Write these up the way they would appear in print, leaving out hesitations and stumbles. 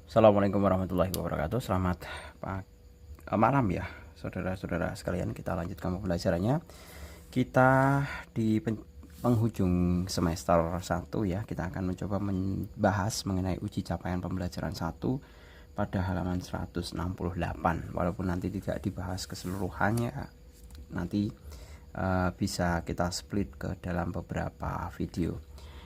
Assalamualaikum warahmatullahi wabarakatuh. Selamat malam ya, saudara-saudara sekalian. Kita lanjutkan pembelajarannya. Kita di penghujung semester 1 ya. Kita akan mencoba membahas mengenai uji capaian pembelajaran 1 pada halaman 168. Walaupun nanti tidak dibahas keseluruhannya, nanti bisa kita split ke dalam beberapa video.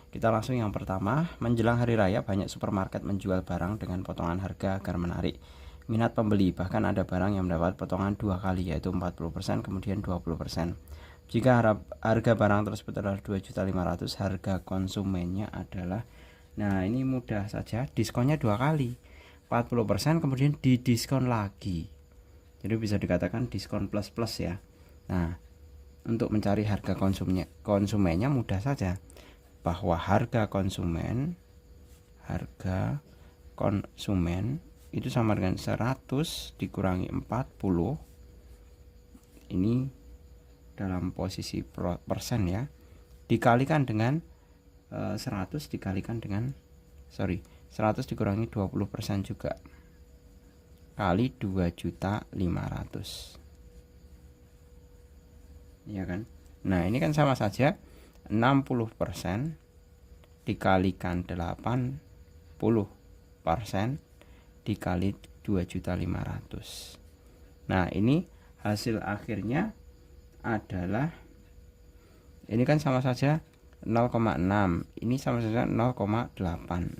Kita langsung yang pertama. Menjelang hari raya banyak supermarket menjual barang dengan potongan harga agar menarik minat pembeli. Bahkan ada barang yang mendapat potongan 2 kali, yaitu 40% kemudian 20%. Jika harga barang tersebut adalah 2.500.000, harga konsumennya adalah, nah ini mudah saja, diskonnya 2 kali, 40% kemudian didiskon lagi. Jadi bisa dikatakan diskon plus plus ya. Nah, untuk mencari harga konsumennya mudah saja, bahwa harga konsumen itu sama dengan 100 dikurangi 40, ini dalam posisi persen ya, dikalikan dengan 100 dikurangi 20% juga, kali 2.500.000 ya kan. Nah ini kan sama saja, 60% dikalikan 80% dikali 2.500.000. Nah ini hasil akhirnya adalah, ini kan sama saja 0,6, ini sama saja 0,8.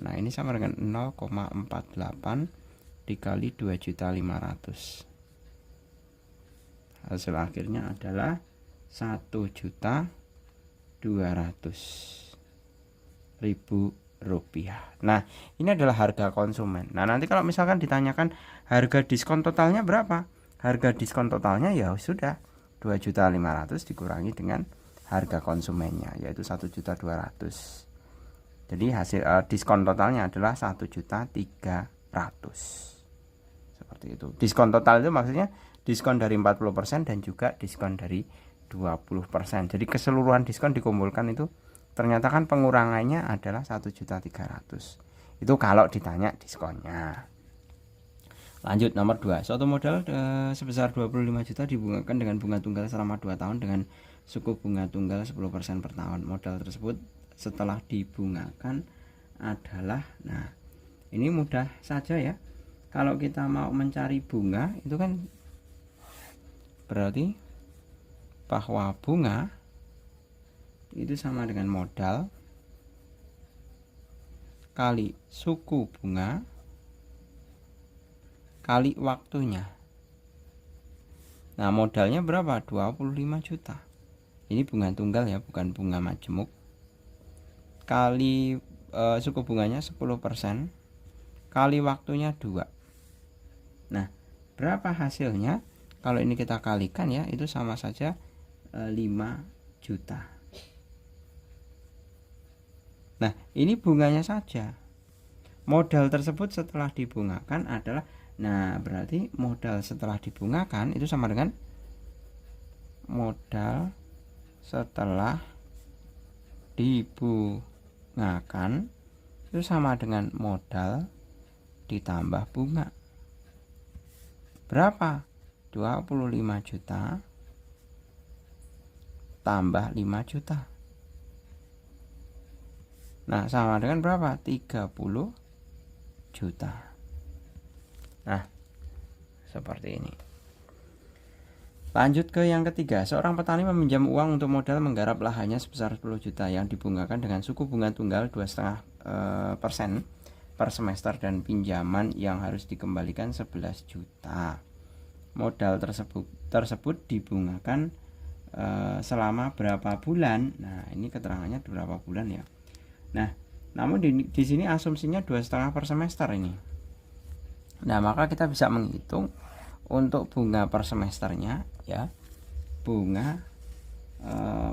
Nah ini sama dengan 0,48 dikali 2.500.000. Hasil akhirnya adalah 1.200.000 rupiah. Nah ini adalah harga konsumen. Nah nanti kalau misalkan ditanyakan harga diskon totalnya berapa, harga diskon totalnya ya sudah 2.500.000 dikurangi dengan harga konsumennya, yaitu 1.200.000. Jadi hasil diskon totalnya adalah 1.300.000. Seperti itu. Diskon total itu maksudnya diskon dari 40% dan juga diskon dari 20%. Jadi keseluruhan diskon dikumpulkan itu ternyata kan pengurangannya adalah 1.300.000. Itu kalau ditanya diskonnya. Lanjut nomor 2. Suatu modal sebesar 25 juta dibungakan dengan bunga tunggal selama 2 tahun dengan suku bunga tunggal 10% per tahun. Modal tersebut setelah dibungakan adalah, nah ini mudah saja ya. Kalau kita mau mencari bunga itu kan berarti bahwa bunga itu sama dengan modal kali suku bunga kali waktunya. Nah modalnya berapa? 25 juta. Ini bunga tunggal ya, bukan bunga majemuk. Kali suku bunganya 10%, kali waktunya 2. Nah berapa hasilnya? Kalau ini kita kalikan ya, itu sama saja 5 juta. Nah ini bunganya saja. Modal tersebut setelah dibungakan adalah, nah berarti modal setelah dibungakan itu sama dengan modal setelah dibungakan itu sama dengan modal ditambah bunga. Berapa? 25 juta tambah 5 juta. Nah sama dengan berapa? 30 juta. Nah seperti ini. Lanjut ke yang ketiga. Seorang petani meminjam uang untuk modal menggarap lahannya sebesar 10 juta yang dibungakan dengan suku bunga tunggal 2,5% per semester dan pinjaman yang harus dikembalikan 11 juta. Modal tersebut dibungakan selama berapa bulan? Nah ini keterangannya berapa bulan ya. Nah namun di sini asumsinya 2,5 per semester ini. Nah maka kita bisa menghitung untuk bunga per semesternya ya, bunga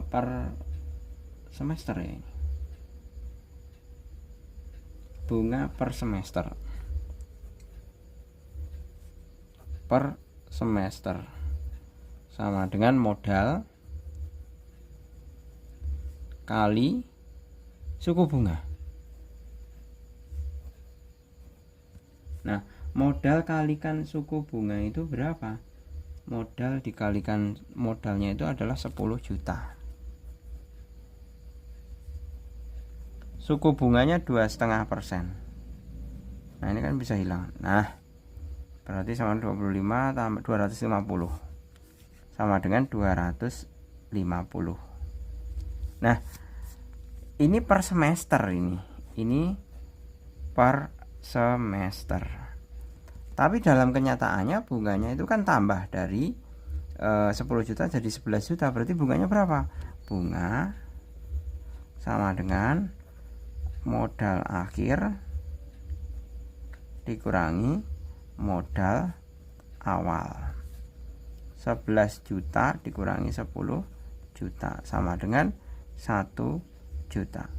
per semester ya, ini bunga per semester sama dengan modal kali suku bunga. Nah, modal kalikan suku bunga itu berapa? Modal dikalikan modalnya itu adalah 10 juta. Suku bunganya 2,5%. Nah, ini kan bisa hilang. Nah, berarti sama 25 tambah 250. Sama dengan 250. Nah, ini per semester ini. Ini per semester. Tapi dalam kenyataannya bunganya itu kan tambah dari 10 juta jadi 11 juta. Berarti bunganya berapa? Bunga sama dengan modal akhir dikurangi modal awal. 11 juta dikurangi 10 juta sama dengan 1 juta.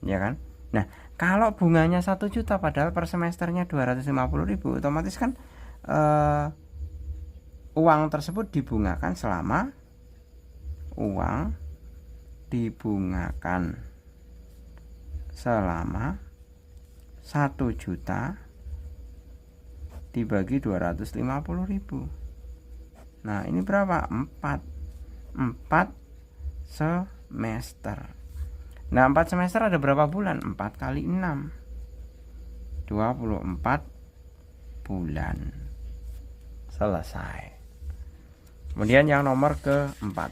Ya kan? Nah, kalau bunganya 1 juta padahal per semesternya 250.000, otomatis kan uang tersebut dibungakan selama uang dibungakan selama 1 juta dibagi 250.000. Nah, ini berapa? 4 semester. Nah, 4 semester ada berapa bulan? 4 kali 6 24 bulan. Selesai. Kemudian yang nomor keempat,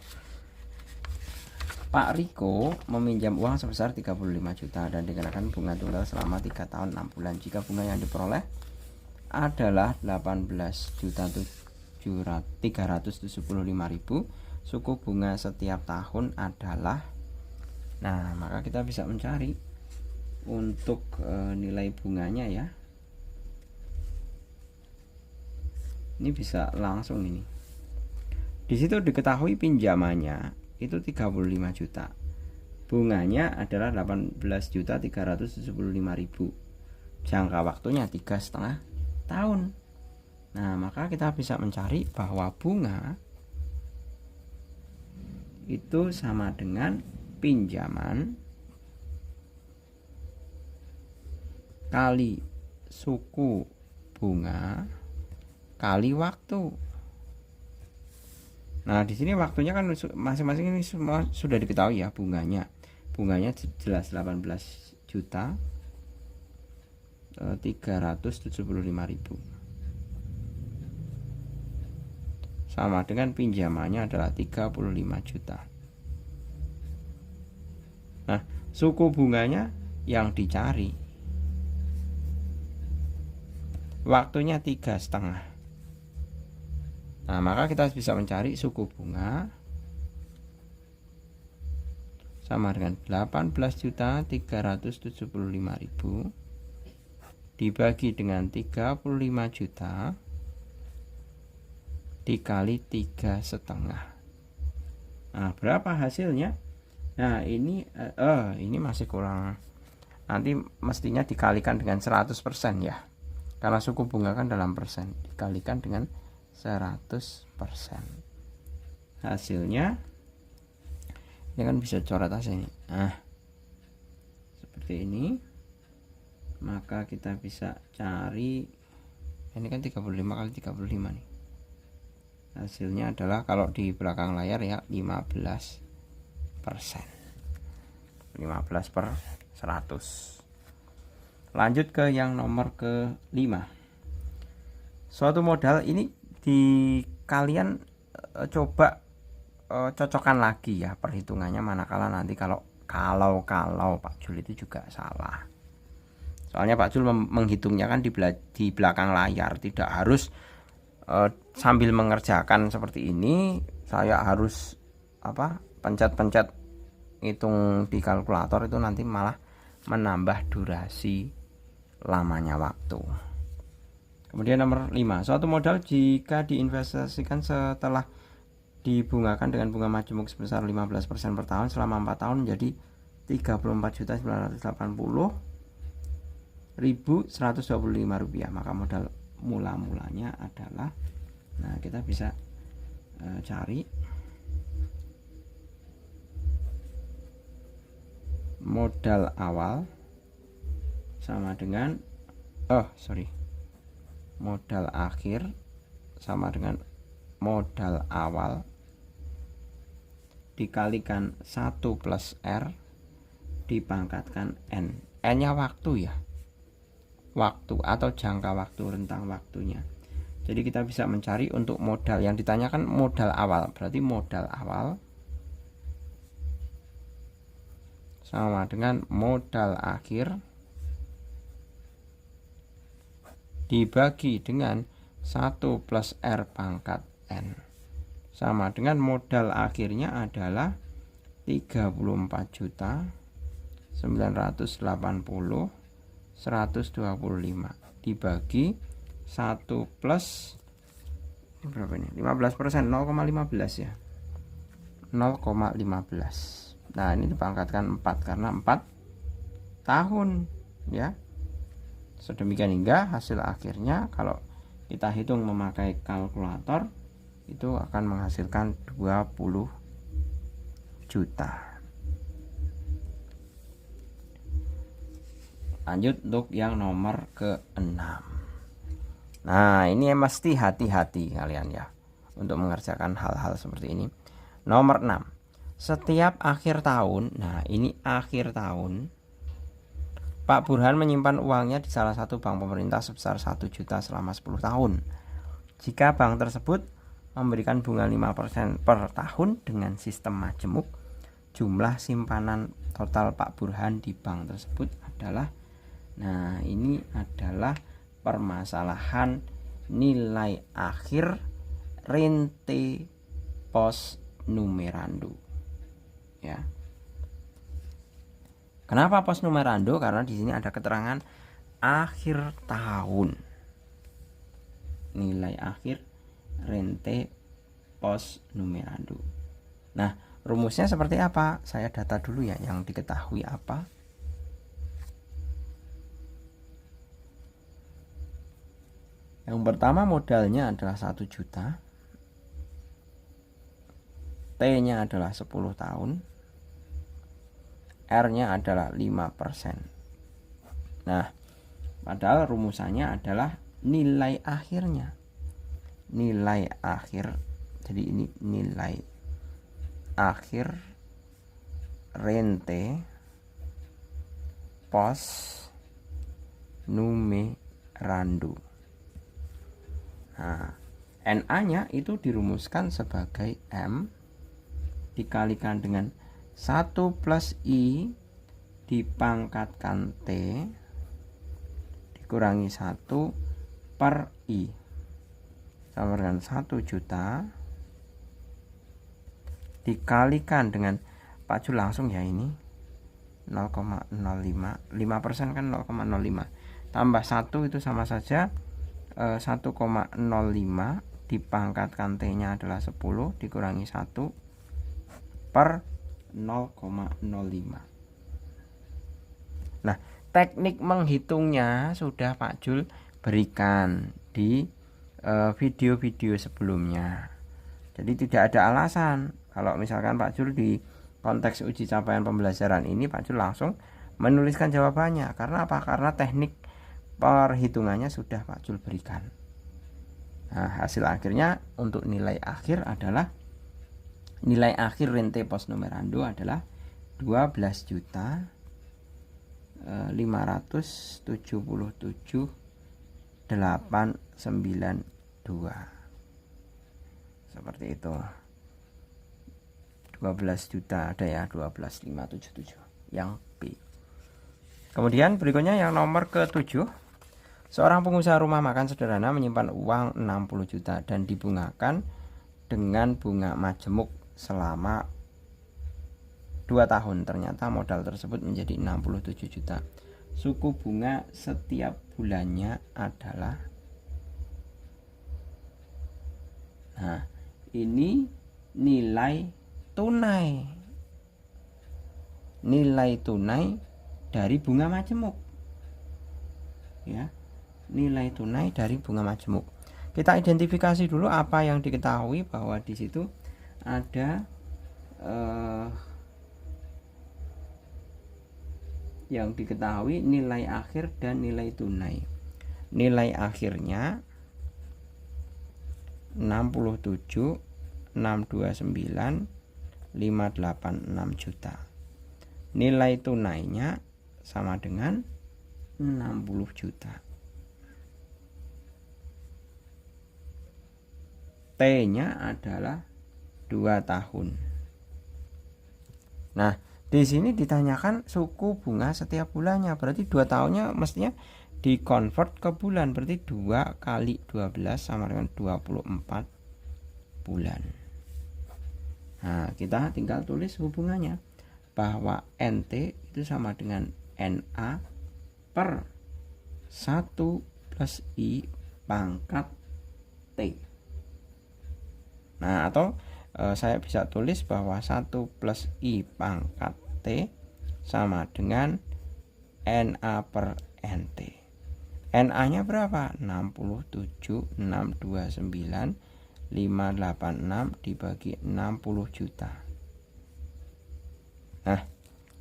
Pak Riko meminjam uang sebesar 35 juta dan dikenakan bunga tunggal selama 3 tahun 6 bulan. Jika bunga yang diperoleh adalah 18.375.000, suku bunga setiap tahun adalah, nah maka kita bisa mencari untuk nilai bunganya ya. Ini bisa langsung ini. Di situ diketahui pinjamannya itu 35 juta. Bunganya adalah 18.375.000. Jangka waktunya 3,5 tahun. Nah, maka kita bisa mencari bahwa bunga itu sama dengan pinjaman kali suku bunga kali waktu. Nah, di sini waktunya kan masing-masing ini semua sudah diketahui ya bunganya. Bunganya jelas 18.375.000. Sama dengan pinjamannya adalah 35 juta. Nah, suku bunganya yang dicari. Waktunya 3,5. Nah, maka kita bisa mencari suku bunga sama dengan 18.375.000 dibagi dengan 35 juta dikali 3,5. Nah, berapa hasilnya? Nah, ini masih kurang. Nanti mestinya dikalikan dengan 100% ya. Karena suku bunga kan dalam persen, dikalikan dengan 100%. Hasilnya ini kan bisa coret aja ini. Nah, seperti ini. Maka kita bisa cari, ini kan 35 kali 35 nih. Hasilnya adalah kalau di belakang layar ya 15%. 15/100. Lanjut ke yang nomor ke-5. Suatu modal ini di kalian coba cocokkan lagi ya perhitungannya, manakala nanti kalau Pak Jul itu juga salah. Soalnya Pak Jul menghitungnya kan di belakang layar, tidak harus sambil mengerjakan seperti ini. Saya harus pencet-pencet hitung di kalkulator, itu nanti malah menambah durasi lamanya waktu. Kemudian nomor 5, suatu modal jika diinvestasikan setelah dibungakan dengan bunga majemuk sebesar 15% per tahun selama 4 tahun menjadi 34.980.125 rupiah. Maka modal mula-mulanya adalah, nah kita bisa cari modal awal sama dengan modal akhir sama dengan modal awal dikalikan 1 plus R dipangkatkan N. N nya waktu ya, waktu atau jangka waktu, rentang waktunya. Jadi kita bisa mencari untuk modal yang ditanyakan modal awal, berarti modal awal sama dengan modal akhir dibagi dengan 1 plus R pangkat N sama dengan modal akhirnya adalah 34.980.125 dibagi 1 plus berapa ini? 15%, 0,15 ya. 0,15. Nah, ini dipangkatkan 4 karena 4 tahun ya. Sedemikian hingga hasil akhirnya kalau kita hitung memakai kalkulator itu akan menghasilkan 20 juta. Lanjut untuk yang nomor ke-6. Nah, ini mesti hati-hati kalian ya untuk mengerjakan hal-hal seperti ini. Nomor 6. Setiap akhir tahun, nah ini akhir tahun, Pak Burhan menyimpan uangnya di salah satu bank pemerintah sebesar 1 juta selama 10 tahun. Jika bank tersebut memberikan bunga 5% per tahun dengan sistem majemuk, jumlah simpanan total Pak Burhan di bank tersebut adalah, nah ini adalah permasalahan nilai akhir rente post numerando ya. Kenapa post numerando? Karena di sini ada keterangan akhir tahun. Nilai akhir rente post numerando. Nah, rumusnya seperti apa? Saya data dulu ya yang diketahui apa. Yang pertama modalnya adalah 1 juta. T-nya adalah 10 tahun. R-nya adalah 5%. Nah, padahal rumusannya adalah nilai akhirnya. Nilai akhir. Jadi ini nilai akhir rente post numerando. Nah, NA-nya itu dirumuskan sebagai M dikalikan dengan 1 plus I dipangkatkan T dikurangi 1 per I sama dengan 1 juta dikalikan dengan Pak Jul langsung ya ini 0,05, 5% kan 0,05 tambah 1 itu sama saja 1,05 dipangkatkan T-nya adalah 10 dikurangi 1 per 0,05. Nah, teknik menghitungnya sudah Pak Jul berikan di video-video sebelumnya. Jadi tidak ada alasan kalau misalkan Pak Jul di konteks uji capaian pembelajaran ini Pak Jul langsung menuliskan jawabannya. Karena apa? Karena teknik perhitungannya sudah Pak Jul berikan. Nah, hasil akhirnya untuk nilai akhir adalah nilai akhir rente post numerando adalah 12.577.892. Seperti itu. 12 juta ada ya, 12.577 yang B. Kemudian berikutnya yang nomor ke-7. Seorang pengusaha rumah makan sederhana menyimpan uang 60 juta dan dibungakan dengan bunga majemuk selama 2 tahun. Ternyata modal tersebut menjadi 67 juta. Suku bunga setiap bulannya adalah, nah ini nilai tunai. Nilai tunai dari bunga majemuk ya, nilai tunai dari bunga majemuk. Kita identifikasi dulu apa yang diketahui, bahwa di situ ada yang diketahui nilai akhir dan nilai tunai. nilai akhirnya 67.629.586 juta. Nilai tunainya sama dengan 60 juta. T-nya adalah 2 tahun. Nah, di sini ditanyakan suku bunga setiap bulannya. Berarti 2 tahunnya mestinya dikonvert ke bulan. Berarti 2 kali 12 sama dengan 24 bulan. Nah, kita tinggal tulis hubungannya. Bahwa NT itu sama dengan NA per 1 plus I pangkat T. Nah, atau saya bisa tulis bahwa 1 plus I pangkat T sama dengan NA per NT. NA nya berapa? 67.629.586 dibagi 60 juta. Nah,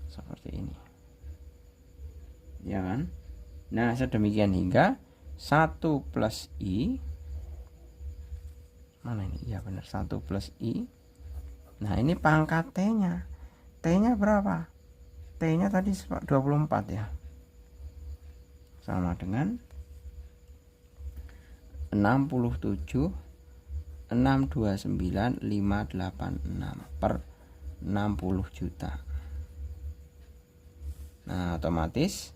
seperti ini ya kan. Nah, sedemikian hingga 1 plus I, mana ini? Ya benar, 1 plus I. Nah, ini pangkat T-nya. T-nya berapa? T-nya tadi 24 ya. Sama dengan 67.629.586 per 60 juta. Nah, otomatis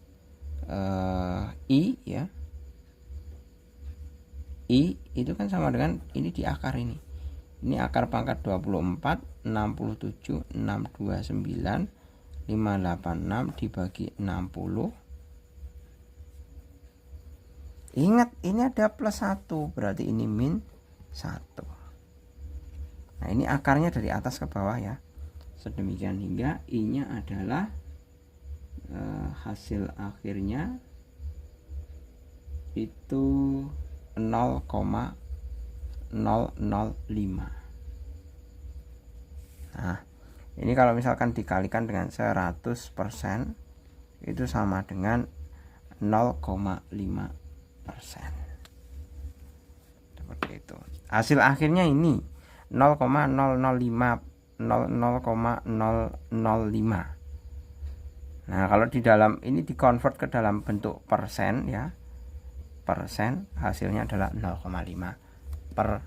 I ya. I itu kan sama dengan ini di akar ini. Ini akar pangkat 24, 67, 629, 586 dibagi 60. Ingat, ini ada plus 1, berarti ini min 1. Nah, ini akarnya dari atas ke bawah ya. Sedemikian hingga I-nya adalah hasil akhirnya itu 0,005. Nah, ini kalau misalkan dikalikan dengan 100% itu sama dengan 0,5%. Seperti itu. Hasil akhirnya ini 0,005. Nah, kalau di dalam ini dikonvert ke dalam bentuk persen ya. Persen hasilnya adalah 0,5% per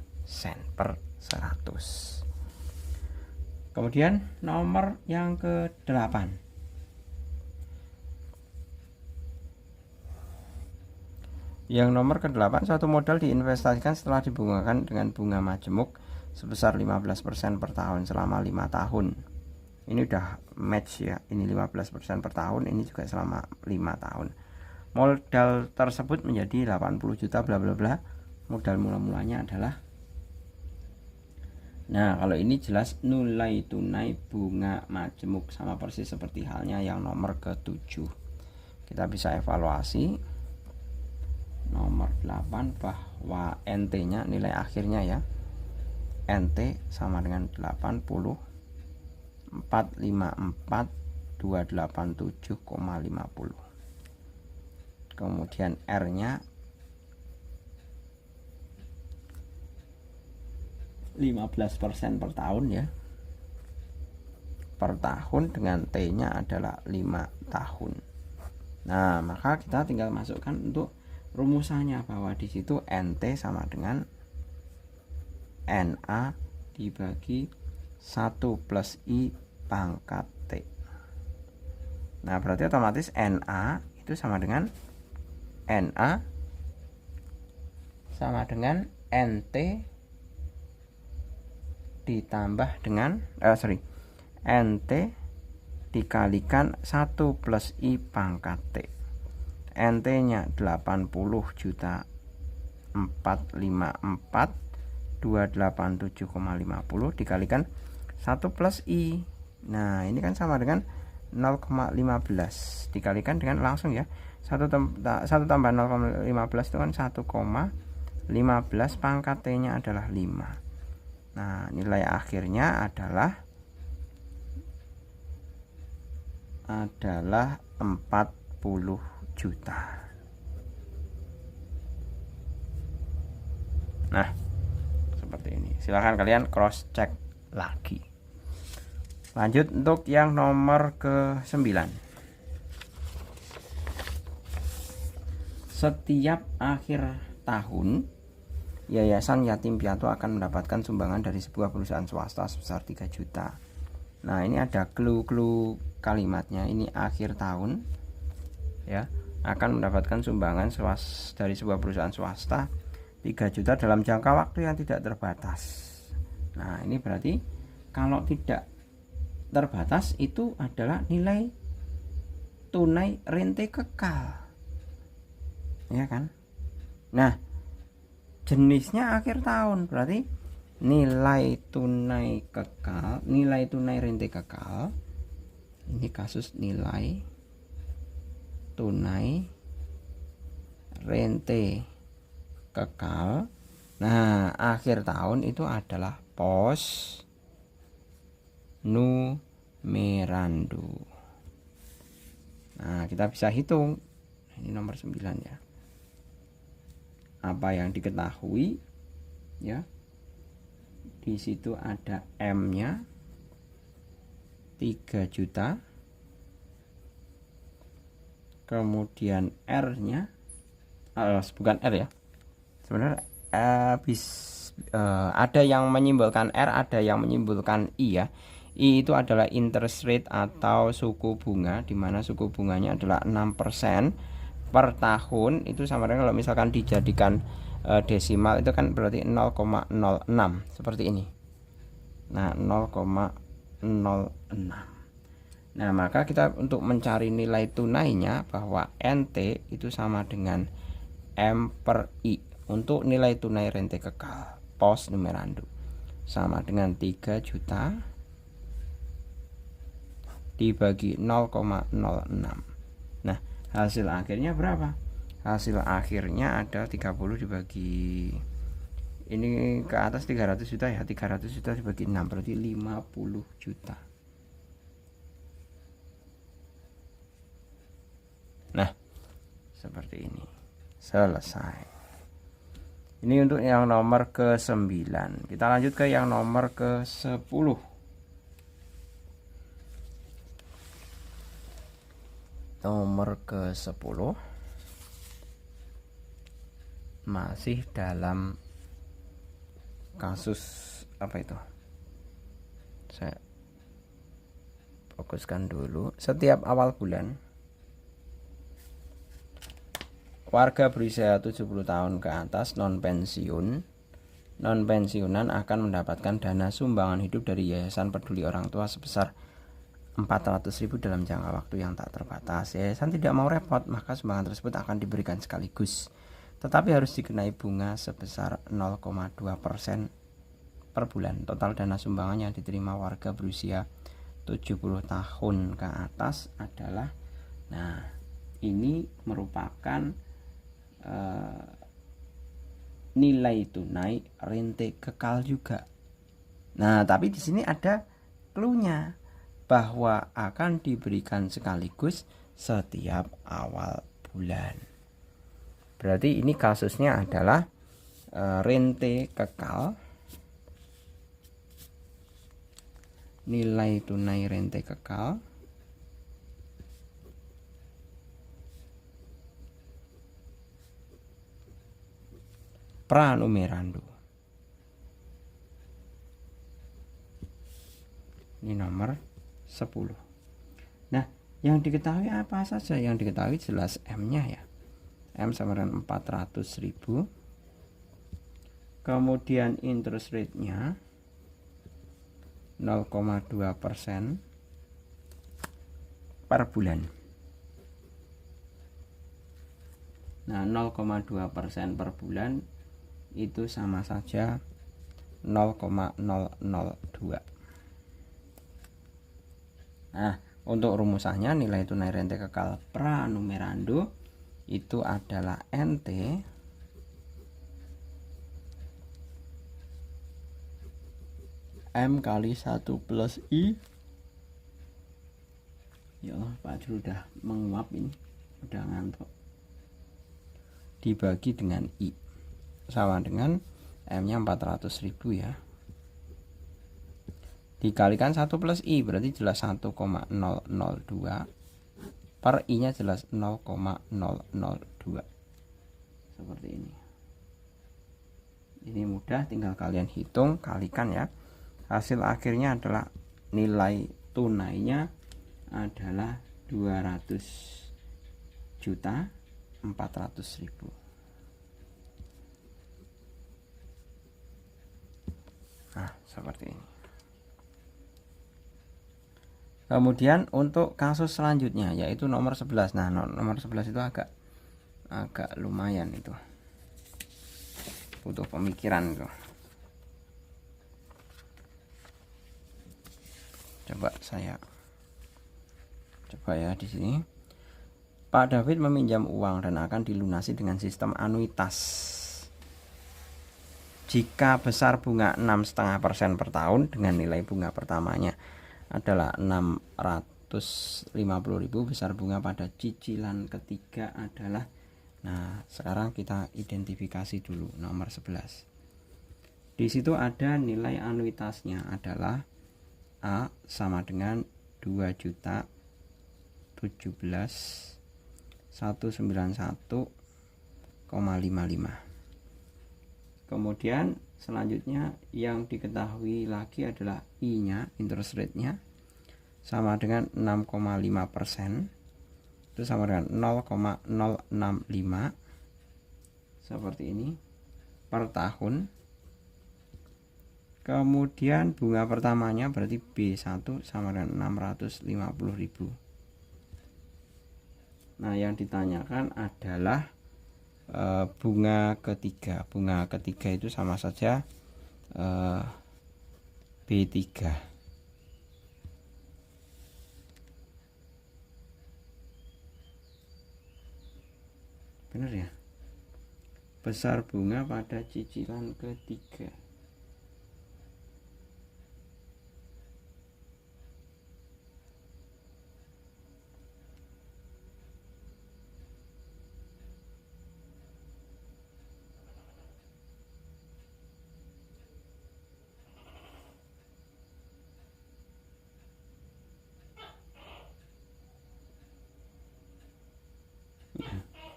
100. Kemudian nomor yang ke-8. Yang nomor ke-8, suatu modal diinvestasikan setelah dibungakan dengan bunga majemuk sebesar 15% per tahun selama 5 tahun. Ini udah match ya, ini 15% per tahun, ini juga selama 5 tahun. Modal tersebut menjadi 80 juta bla bla bla. Modal mula-mulanya adalah, nah kalau ini jelas nilai tunai bunga majemuk, sama persis seperti halnya yang nomor ke-7. Kita bisa evaluasi nomor 8 bahwa NT nya nilai akhirnya ya, NT sama dengan 80.454.287,50. Kemudian R nya 15% per tahun ya, per tahun, dengan T nya adalah 5 tahun. Nah, maka kita tinggal masukkan untuk rumusannya, bahwa di situ NT sama dengan NA dibagi 1 plus I pangkat T. Nah, berarti otomatis NA itu sama dengan NA sama dengan NT ditambah dengan NT dikalikan 1 plus I pangkat T. NT nya 80.454.287,50 dikalikan 1 plus I. Nah, ini kan sama dengan 0,15 dikalikan dengan langsung ya, 1 tambah 0,15 itu kan 1,15, pangkat T nya adalah 5. Nah, nilai akhirnya adalah 40 juta. Nah, seperti ini. Silahkan kalian cross check lagi. Lanjut untuk yang nomor ke-9. Setiap akhir tahun, Yayasan Yatim Piatu akan mendapatkan sumbangan dari sebuah perusahaan swasta sebesar 3 juta. Nah, ini ada clue kalimatnya. Ini akhir tahun ya, akan mendapatkan sumbangan dari sebuah perusahaan swasta 3 juta dalam jangka waktu yang tidak terbatas. Nah, ini berarti kalau tidak terbatas itu adalah nilai tunai rente kekal. Ya kan? Nah, jenisnya akhir tahun, berarti nilai tunai kekal, nilai tunai rente kekal. Ini kasus nilai tunai rente kekal. Nah, akhir tahun itu adalah pos numerando. Nah, kita bisa hitung. Ini nomor 9 ya. Apa yang diketahui ya. Di situ ada M-nya 3 juta. Kemudian R-nya bukan R ya. Sebenarnya ada yang menyimbolkan R, ada yang menyimbolkan I ya. I itu adalah interest rate atau suku bunga, di mana suku bunganya adalah 6% per tahun. Itu sama dengan kalau misalkan dijadikan desimal itu kan berarti 0,06 seperti ini. Nah, 0,06. Nah, maka kita untuk mencari nilai tunainya bahwa NT itu sama dengan M per I untuk nilai tunai rente kekal pos numerando sama dengan 3 juta dibagi 0,06. Nah, hasil akhirnya berapa? Hasil akhirnya ada 30 dibagi ini ke atas 300 juta ya. 300 juta dibagi 6 berarti 50 juta. Nah, seperti ini. Selesai. Ini untuk yang nomor ke-9. Kita lanjut ke yang nomor ke-10. Nomor ke-10 masih dalam kasus apa itu? Saya fokuskan dulu. Setiap awal bulan warga berusia 70 tahun ke atas non-pensiunan akan mendapatkan dana sumbangan hidup dari Yayasan Peduli Orang Tua sebesar 400.000 dalam jangka waktu yang tak terbatas. Yayasan tidak mau repot, maka sumbangan tersebut akan diberikan sekaligus, tetapi harus dikenai bunga sebesar 0,2% per bulan. Total dana sumbangan yang diterima warga berusia 70 tahun ke atas adalah, nah, ini merupakan nilai tunai rente kekal juga. Nah, tapi di sini ada clue-nya bahwa akan diberikan sekaligus setiap awal bulan. Berarti ini kasusnya adalah rente kekal, nilai tunai rente kekal pranumerando. Ini nomor 10. Nah, yang diketahui apa saja? Yang diketahui jelas M-nya ya. M sama dengan 400.000. Kemudian interest rate-nya 0,2% per bulan. Nah, 0,2% per bulan itu sama saja 0,002. Nah, untuk rumusannya nilai tunai rente kekal pranumerando itu adalah NT M kali 1 plus I. Ya Allah, Pak Jul udah menguap ini, udah ngantuk. Dibagi dengan I sama dengan M nya 400.000 ya, dikalikan 1 plus I berarti jelas 1,002 per I nya jelas 0,002 seperti ini. Ini mudah, tinggal kalian hitung, kalikan ya. Hasil akhirnya adalah nilai tunainya adalah 200.400.000. Nah, seperti ini. Kemudian untuk kasus selanjutnya yaitu nomor 11. Nah, nomor 11 itu agak lumayan itu. Butuh pemikiran itu. Coba ya di sini. Pak David meminjam uang dan akan dilunasi dengan sistem anuitas. Jika besar bunga 6,5% per tahun dengan nilai bunga pertamanya adalah 650.000, besar bunga pada cicilan ketiga adalah, nah sekarang kita identifikasi dulu nomor 11. Di situ ada nilai anuitasnya adalah A sama dengan 2.191,55. Kemudian selanjutnya yang diketahui lagi adalah I-nya, interest rate-nya sama dengan 6,5%. Itu sama dengan 0,065 seperti ini per tahun. Kemudian bunga pertamanya berarti B1 sama dengan 650.000. Nah, yang ditanyakan adalah bunga ketiga. Bunga ketiga itu sama saja B3. Benar ya? Besar bunga pada cicilan ketiga.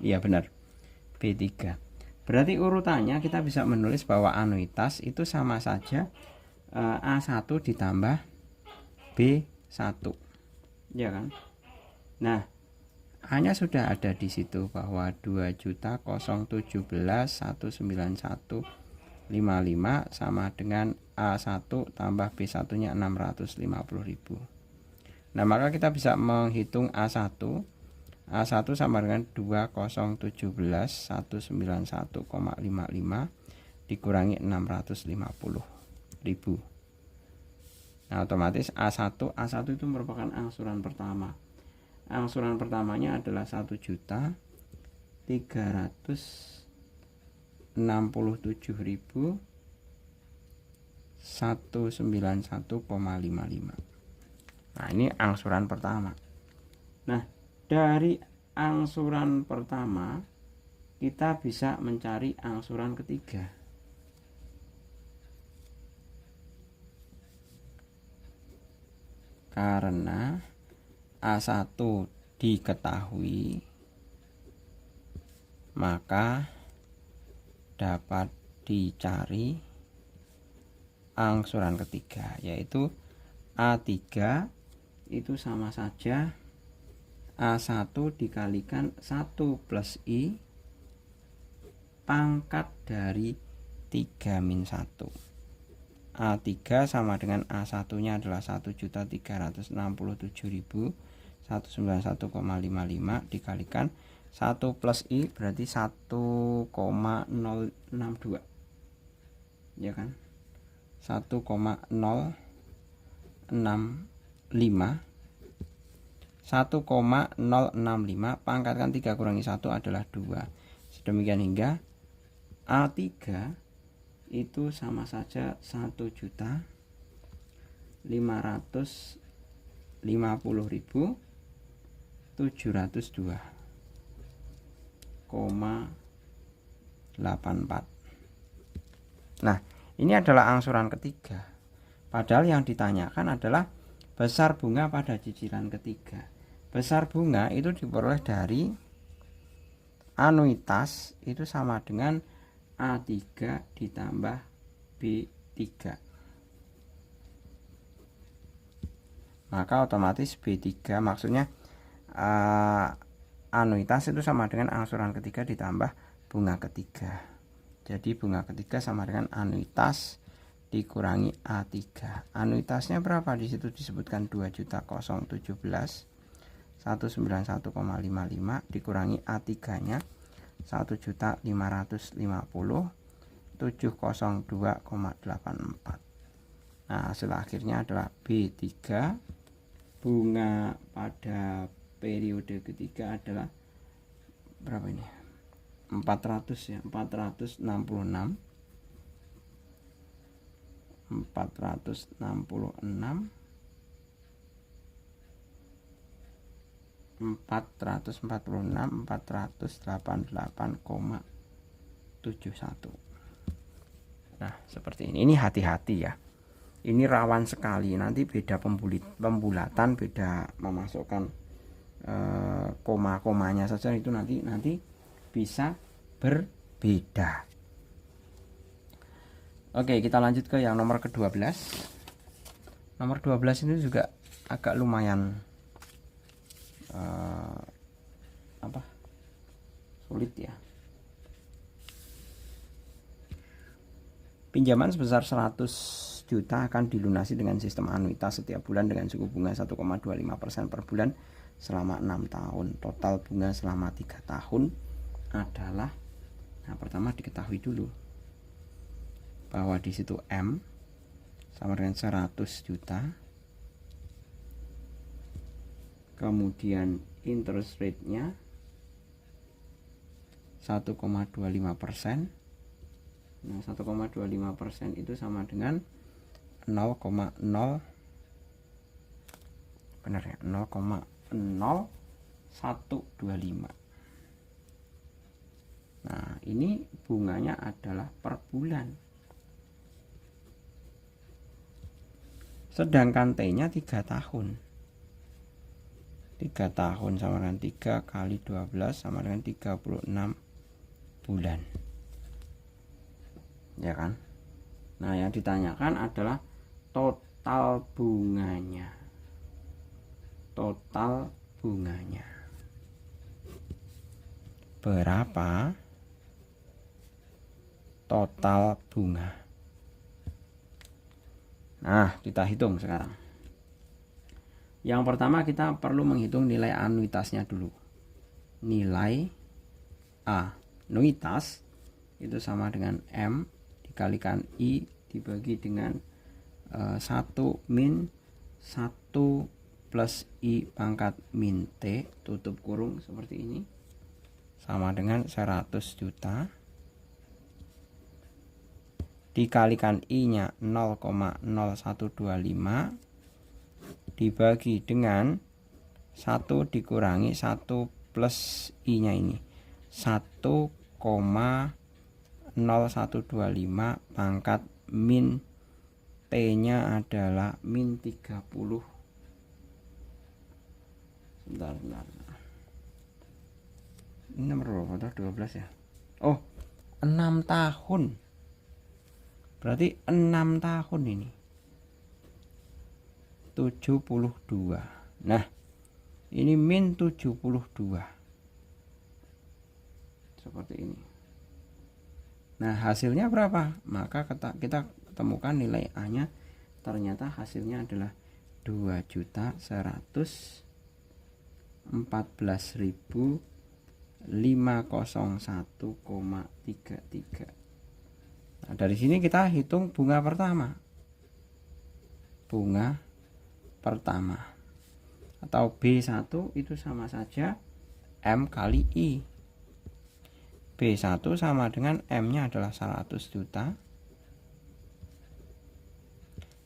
Iya benar, B3. Berarti urutannya kita bisa menulis bahwa anuitas itu sama saja A1 ditambah B1. Ya kan? Nah, hanya sudah ada di situ bahwa 2.017.191.55 sama dengan A1 tambah B1-nya 650.000. Nah, maka kita bisa menghitung A1 sama dengan 2.017.191,55 dikurangi 650.000. Nah, otomatis A1 itu merupakan angsuran pertama. Angsuran pertamanya adalah 1.397.191,55. Nah, ini angsuran pertama. Nah, dari angsuran pertama kita bisa mencari angsuran ketiga. Karena A1 diketahui, maka dapat dicari angsuran ketiga, yaitu A3 itu sama saja A1 dikalikan 1 plus I pangkat dari 3 min 1. A3 sama dengan A1 nya adalah 1.367.191,55 dikalikan 1 plus I berarti 1,062, ya kan? 1,065 pangkatkan 3 kurangi 1 adalah 2. Sedemikian hingga A3 itu sama saja 1.550.702,84. Nah, ini adalah angsuran ketiga. Padahal yang ditanyakan adalah besar bunga pada cicilan ketiga. Besar bunga itu diperoleh dari anuitas itu sama dengan A3 ditambah B3. Maka otomatis B3 maksudnya anuitas itu sama dengan angsuran ketiga ditambah bunga ketiga. Jadi bunga ketiga sama dengan anuitas dikurangi A3. Anuitasnya berapa? Di situ disebutkan 2.017.191,55 dikurangi A3-nya 1.550.702,84. Nah, hasil akhirnya adalah B3. Bunga pada periode ketiga adalah berapa ini? 400 ya, 466 488,71. Nah, seperti ini. Ini hati-hati ya. Ini rawan sekali. Nanti beda pembulatan, beda memasukkan koma-komanya saja itu nanti bisa berbeda. Oke, kita lanjut ke yang nomor ke-12. Nomor 12 ini juga agak lumayan sulit ya. Pinjaman sebesar 100 juta akan dilunasi dengan sistem anuitas setiap bulan dengan suku bunga 1,25% per bulan selama 6 tahun. Total bunga selama 3 tahun adalah, nah pertama diketahui dulu bahwa di situ M sama dengan 100 juta. Kemudian interest rate-nya 1,25%. Nah, 1,25% itu sama dengan 0,0 benar ya, 0,0125. Nah, ini bunganya adalah per bulan. Sedangkan T-nya 3 tahun. 3 tahun sama dengan 3 kali 12 sama dengan 36 bulan. Ya kan? Nah, yang ditanyakan adalah total bunganya. Total bunganya berapa? Total bunga. Nah, kita hitung sekarang. Yang pertama kita perlu menghitung nilai anuitasnya dulu. Nilai anuitas itu sama dengan M dikalikan I dibagi dengan 1 min 1 plus I pangkat min T tutup kurung seperti ini sama dengan 100 juta dikalikan I-nya 0,0125 dibagi dengan 1 dikurangi 1 plus I-nya ini 1,0125 pangkat min T-nya adalah min 30. Bentar. Ini nomor berapa? 12 ya. Oh, 6 tahun. Berarti 6 tahun ini 72. Nah, ini min 72. Seperti ini. Nah, hasilnya berapa? Maka kita temukan nilai A-nya. Ternyata hasilnya adalah 2.114.501,33. Nah, dari sini kita hitung bunga pertama. Bunga pertama atau B1 itu sama saja M kali I. B1 sama dengan M-nya adalah 100 juta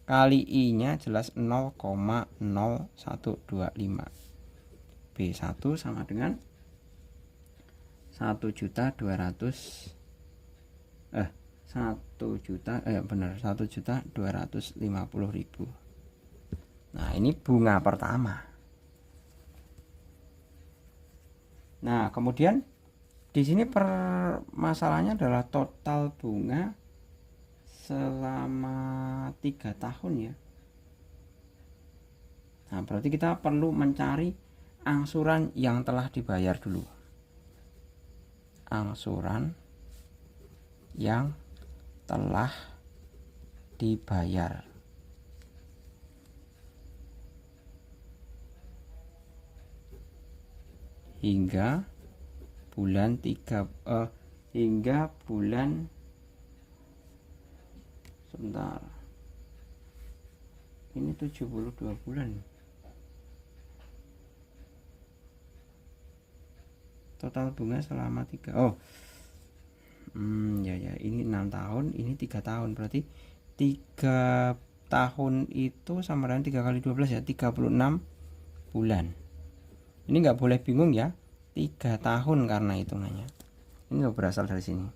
kali I-nya jelas 0,0125. B1 sama dengan 1.200 1.250.000. Nah, ini bunga pertama. Nah, kemudian di sini permasalahannya adalah total bunga selama 3 tahun ya. Nah, berarti kita perlu mencari angsuran yang telah dibayar dulu. Angsuran yang telah dibayar. Hingga bulan sebentar. Ini 72 bulan. Total bunga selama 3. Ya, ini 6 tahun, ini 3 tahun. Berarti 3 tahun itu sama dengan 3 kali 12 ya, 36 bulan. Ini nggak boleh bingung ya, 3 tahun karena hitungannya. Ini berasal dari sini.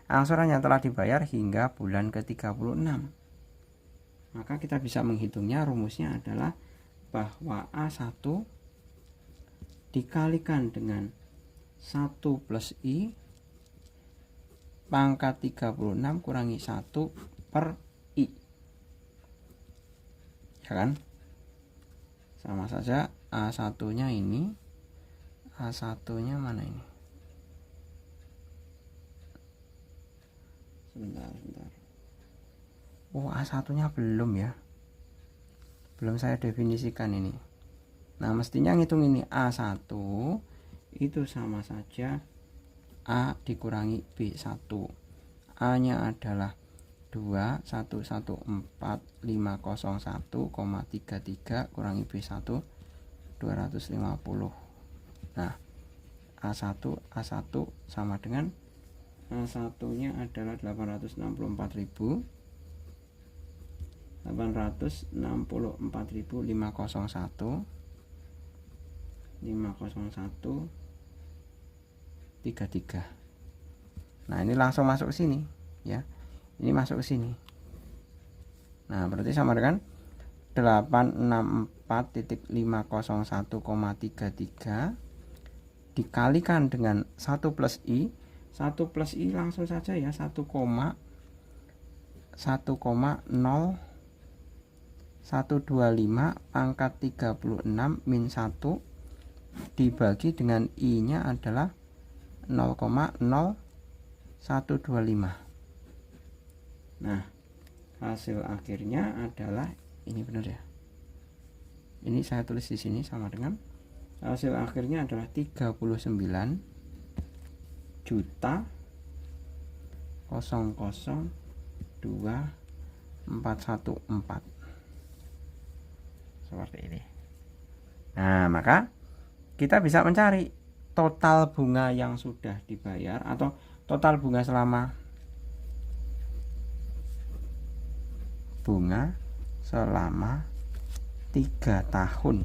Angsuran yang telah dibayar hingga bulan ke-36. Maka kita bisa menghitungnya, rumusnya adalah bahwa A1 dikalikan dengan 1 plus I pangkat 36 kurangi 1 per I. Ya kan? Sama saja A1 nya ini, A1 nya mana ini? Sebentar. A1 nya belum ya. Belum saya definisikan ini. Nah, mestinya ngitung ini A1 itu sama saja A dikurangi B1. A nya adalah 2114501,33 kurangi B1 250. Nah, A1 sama dengan A1 nya adalah 864.501 Nah, ini langsung masuk ke sini ya. Ini masuk ke sini. Nah, berarti sama dengan 864.501,33 dikalikan dengan 1 plus I. 1 plus I langsung saja ya, 1,0125 pangkat 36 min 1 dibagi dengan I nya adalah 0,0125. Nah, hasil akhirnya adalah ini, benar ya. Ini saya tulis di sini sama dengan hasil akhirnya adalah 39.002.414 seperti ini. Nah, maka kita bisa mencari total bunga yang sudah dibayar atau total bunga selama 3 tahun.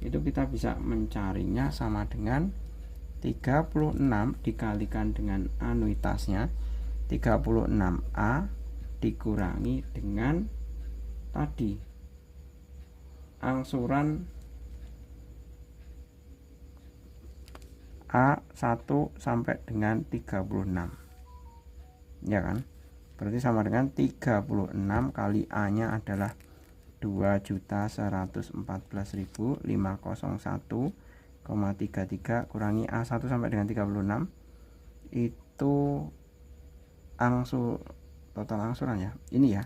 Itu kita bisa mencarinya sama dengan 36 dikalikan dengan anuitasnya, 36A dikurangi dengan tadi angsuran A1 sampai dengan 36. Ya kan? Berarti sama dengan 36 kali A nya adalah 2.114.501,33 kurangi A1 sampai dengan 36, itu total angsuran ya. Ini ya.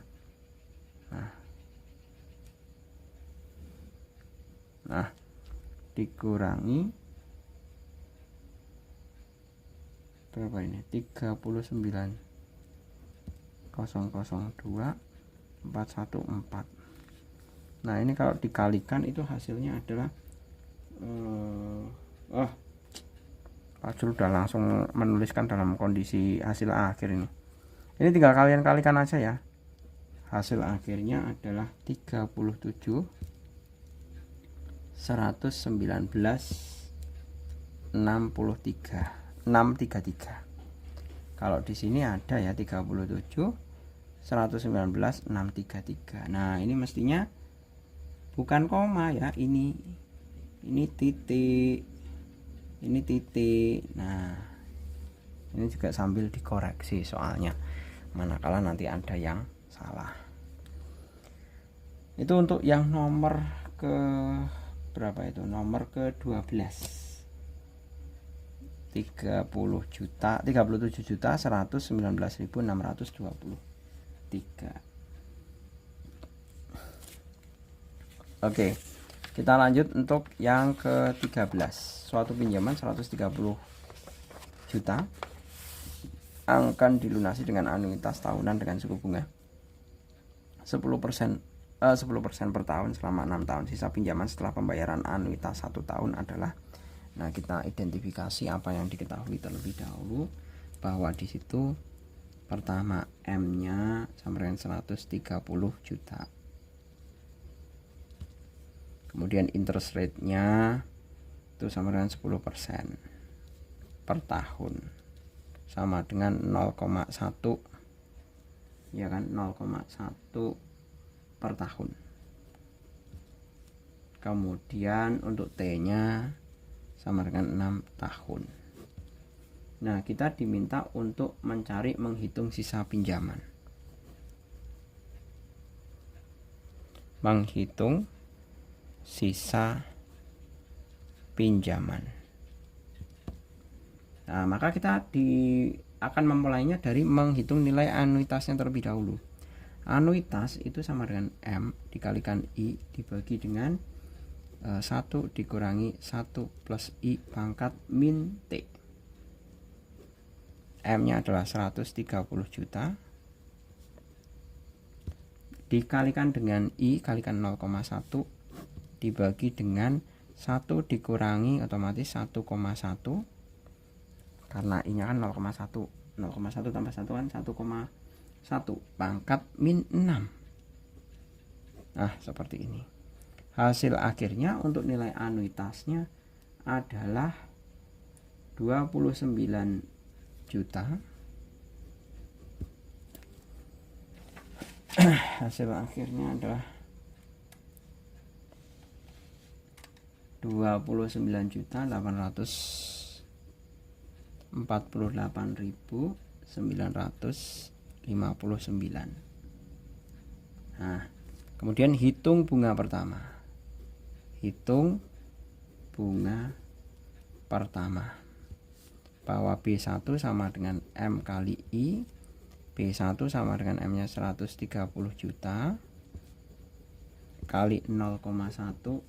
Nah, dikurangi berapa ini? 39.002.414. Nah, ini kalau dikalikan itu hasilnya adalah Pak Jul udah langsung menuliskan dalam kondisi hasil akhir ini. Ini tinggal kalian kalikan aja ya. Hasil akhirnya adalah 37.119.633. Kalau di sini ada ya 37 119 633. Nah, ini mestinya bukan koma ya, ini titik, ini titik. Nah, ini juga sambil dikoreksi soalnya, manakala nanti ada yang salah. Itu untuk yang nomor ke berapa itu? Nomor ke 12. 37.119.623. Oke, kita lanjut untuk yang ke-13. Suatu pinjaman 130 juta akan dilunasi dengan anuitas tahunan dengan suku bunga 10% per tahun selama 6 tahun. Sisa pinjaman setelah pembayaran anuitas 1 tahun adalah, nah, kita identifikasi apa yang diketahui terlebih dahulu, bahwa di situ pertama M-nya sama dengan 130 juta. Kemudian interest rate-nya itu sama dengan 10% per tahun, sama dengan 0,1 ya kan, 0,1 per tahun. Kemudian untuk T-nya sama dengan 6 tahun. Nah, kita diminta untuk menghitung sisa pinjaman. Menghitung sisa pinjaman. Nah, maka kita akan memulainya dari menghitung nilai anuitasnya terlebih dahulu. Anuitas itu sama dengan M dikalikan I dibagi dengan 1 dikurangi 1 plus I pangkat min T. M-nya adalah 130 juta dikalikan dengan I kalikan 0,1 dibagi dengan 1 dikurangi otomatis 1,1, karena I-nya kan 0,1 tambah 1 kan 1,1 pangkat min 6. Nah, seperti ini. Hasil akhirnya untuk nilai anuitasnya adalah 29 juta. Hasil akhirnya adalah 29.848.959. Nah, kemudian hitung bunga pertama. Hitung bunga pertama, bahwa B1 sama dengan M kali I. B1 sama dengan M nya 130 juta kali 0,1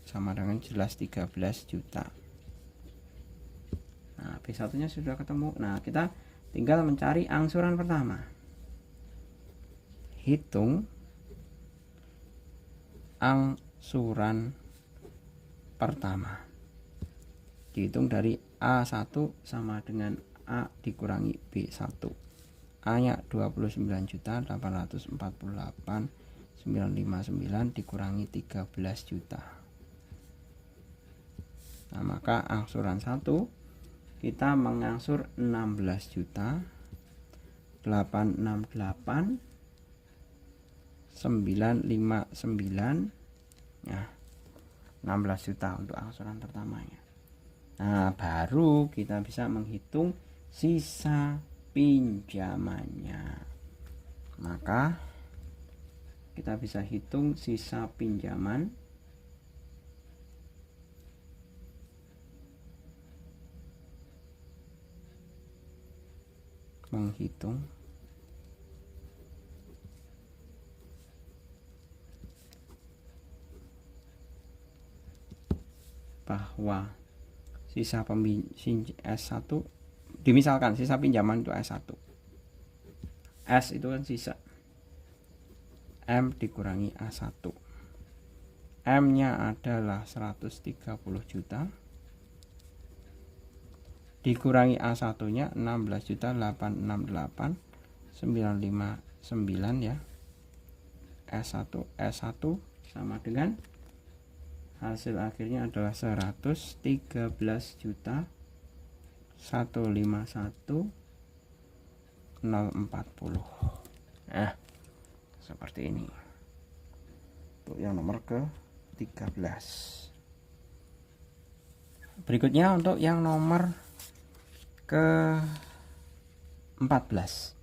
sama dengan jelas 13 juta. Nah, B1 nya sudah ketemu. Nah, kita tinggal mencari angsuran pertama. Hitung angsuran pertama. Dihitung dari A1 sama dengan A dikurangi B1. A-nya 29.848.959 dikurangi 13 juta. Nah, maka angsuran 1 kita mengangsur 16 juta 868 959. Nah, 16 juta untuk angsuran pertamanya. Nah, baru kita bisa menghitung sisa pinjamannya. Maka kita bisa hitung sisa pinjaman menghitung bahwa sisa S1, dimisalkan sisa pinjaman itu S1. S itu kan sisa. M dikurangi A1. M-nya adalah 130 juta. Dikurangi A1-nya 16.868.959 ya. S1 sama dengan hasil akhirnya adalah 113 juta 151 0,40. Nah, seperti ini untuk yang nomor ke 13. Berikutnya untuk yang nomor ke 14.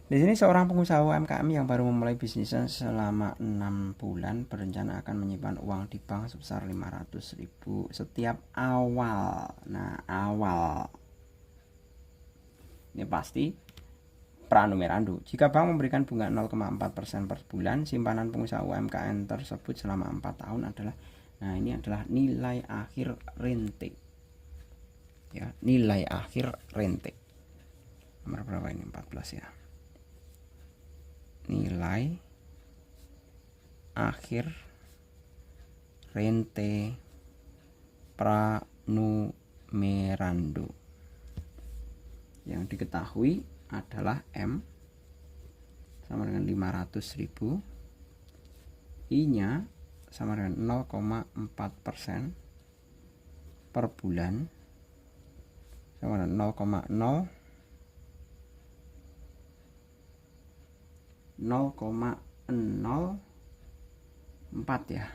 Di sini seorang pengusaha UMKM yang baru memulai bisnisnya selama 6 bulan berencana akan menyimpan uang di bank sebesar 500.000 setiap awal. Nah, awal ini pasti pranumerando. Jika bank memberikan bunga 0,4% per bulan, simpanan pengusaha UMKM tersebut selama 4 tahun adalah, nah ini adalah nilai akhir rente. Ya, nilai akhir rente. Nomor berapa ini? 14 ya. Nilai akhir rente pranumerando yang diketahui adalah M sama dengan 500.000, I nya sama dengan 0,4% per bulan sama dengan 0,04 ya.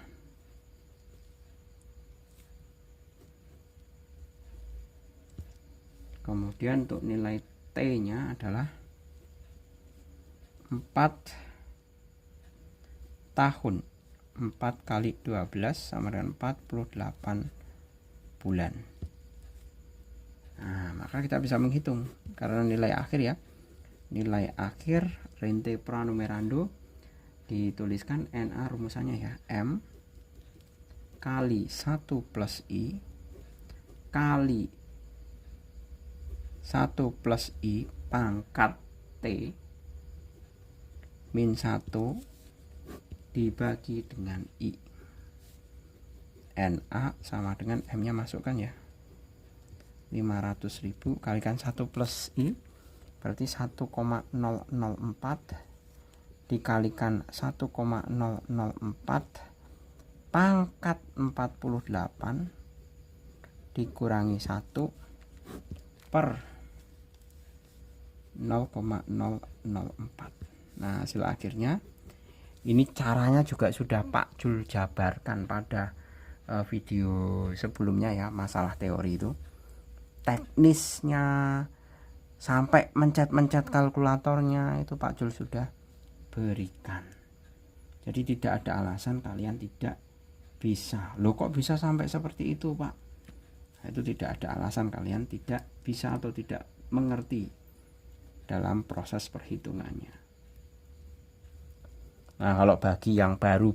Kemudian untuk nilai T nya adalah 4 tahun. 4 kali 12 sama dengan 48 bulan. Nah, maka kita bisa menghitung karena nilai akhir ya. Nilai akhir rente pranumerando dituliskan NA rumusannya ya, M kali 1 plus I kali 1 plus I pangkat T min 1 dibagi dengan I. NA sama dengan M nya masukkan ya, 500.000 kalikan 1 plus I berarti 1,004 dikalikan 1,004 pangkat 48 dikurangi 1 per 0,004. Nah, hasil akhirnya ini caranya juga sudah Pak Jul jabarkan pada video sebelumnya ya, masalah teori itu. Teknisnya sampai mencet-mencet kalkulatornya itu Pak Jul sudah berikan. Jadi tidak ada alasan kalian tidak bisa. Loh kok bisa sampai seperti itu Pak? Nah, itu tidak ada alasan kalian tidak bisa atau tidak mengerti dalam proses perhitungannya. Nah, kalau bagi yang baru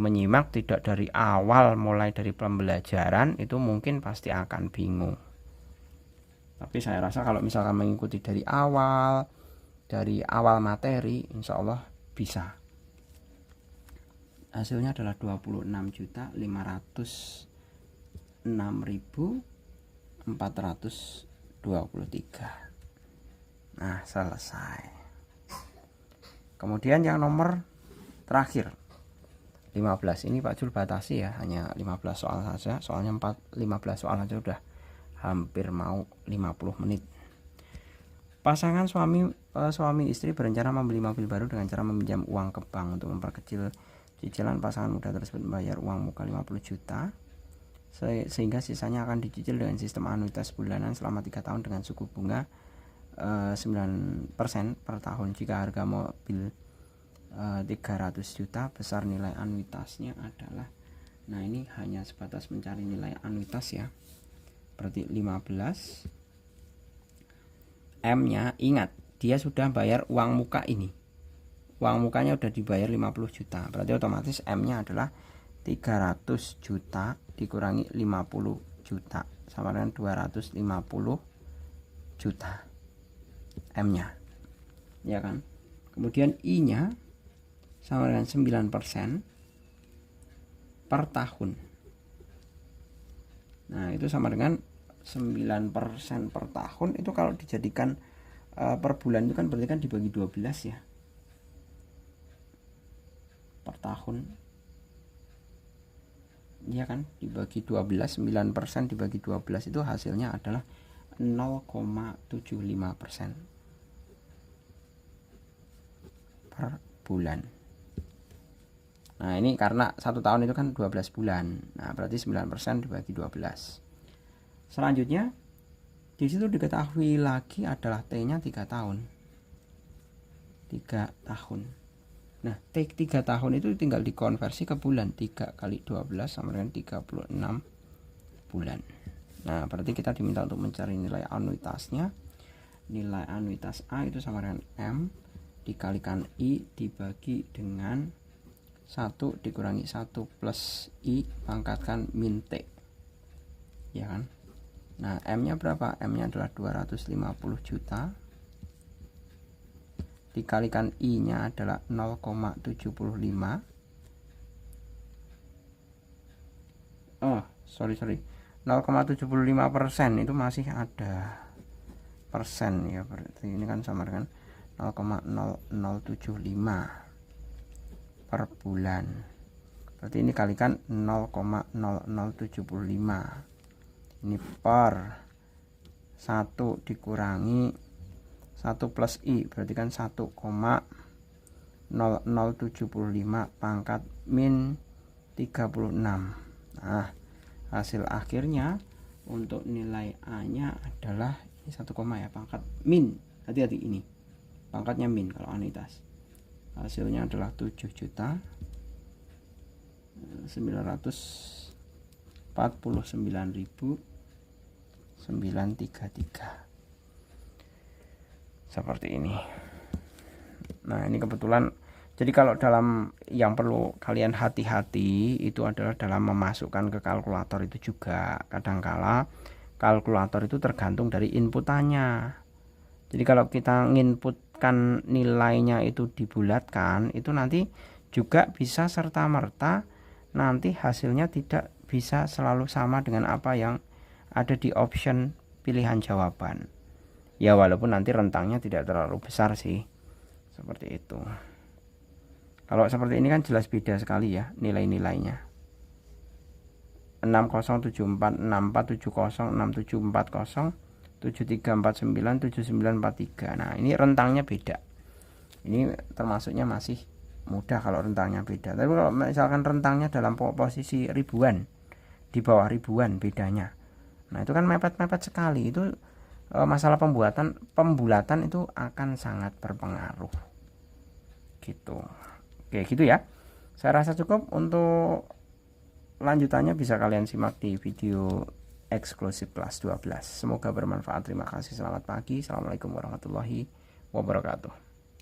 menyimak tidak dari awal mulai dari pembelajaran itu mungkin pasti akan bingung. Tapi saya rasa kalau misalkan mengikuti dari awal materi, insya Allah bisa. Hasilnya adalah 26.506.423. Nah, selesai. Kemudian yang nomor terakhir 15 ini Pak Jul batasi ya, hanya 15 soal saja. Soalnya 15 soal saja udah hampir mau 50 menit. Pasangan suami istri berencana membeli mobil baru dengan cara meminjam uang ke bank. Untuk memperkecil cicilan, pasangan muda tersebut membayar uang muka 50 juta sehingga sisanya akan dicicil dengan sistem anuitas bulanan selama 3 tahun dengan suku bunga 9% per tahun. Jika harga mobil 300 juta, besar nilai anuitasnya adalah, nah ini hanya sebatas mencari nilai anuitas ya, berarti 15. M nya ingat dia sudah bayar uang muka ini, uang mukanya udah dibayar 50 juta, berarti otomatis M nya adalah 300 juta dikurangi 50 juta sama dengan 250 juta M nya ya kan. Kemudian I nya sama dengan 9% per tahun. Nah, itu sama dengan 9% per tahun. Itu kalau dijadikan per bulan itu kan berarti kan dibagi 12 ya, per tahun ya kan, dibagi 12, 9% dibagi 12 itu hasilnya adalah 0,75% per bulan. Nah ini karena 1 tahun itu kan 12 bulan. Nah berarti 9% dibagi 12. Selanjutnya di situ diketahui lagi adalah T-nya 3 tahun. 3 tahun. Nah, T 3 tahun itu tinggal dikonversi ke bulan. 3 kali 12 sama dengan 36 bulan. Nah, berarti kita diminta untuk mencari nilai anuitasnya. Nilai anuitas A itu sama dengan M dikalikan I dibagi dengan 1 dikurangi 1 plus I pangkatkan min T. Ya kan? Nah, M-nya berapa? M-nya adalah 250 juta. Dikalikan I-nya adalah 0,75. Oh, sorry. 0,75% itu masih ada persen ya, berarti ini kan sama dengan 0,0075 per bulan. Berarti ini kalikan 0,0075. Ini per 1 dikurangi 1 plus I berarti kan 1,0075 pangkat min 36. Nah, hasil akhirnya untuk nilai A nya adalah ini 1, ya pangkat min. Hati-hati ini. Pangkatnya min kalau anuitas. Hasilnya adalah 7.949.933. Seperti ini. Nah ini kebetulan, jadi kalau dalam yang perlu kalian hati-hati itu adalah dalam memasukkan ke kalkulator itu juga kadangkala kalkulator itu tergantung dari inputannya. Jadi kalau kita nginputkan nilainya itu dibulatkan, itu nanti juga bisa serta-merta nanti hasilnya tidak bisa selalu sama dengan apa yang ada di option pilihan jawaban. Ya walaupun nanti rentangnya tidak terlalu besar sih. Seperti itu. Kalau seperti ini kan jelas beda sekali ya nilai-nilainya. 6074, 6470, 6740, 7349, 7943. Nah, ini rentangnya beda. Ini termasuknya masih mudah kalau rentangnya beda. Tapi kalau misalkan rentangnya dalam posisi ribuan, di bawah ribuan bedanya. Nah, itu kan mepet-mepet sekali. Itu masalah pembulatan itu akan sangat berpengaruh gitu. Oke gitu ya, saya rasa cukup. Untuk lanjutannya bisa kalian simak di video eksklusif kelas 12. Semoga bermanfaat. Terima kasih. Selamat pagi. Assalamualaikum warahmatullahi wabarakatuh.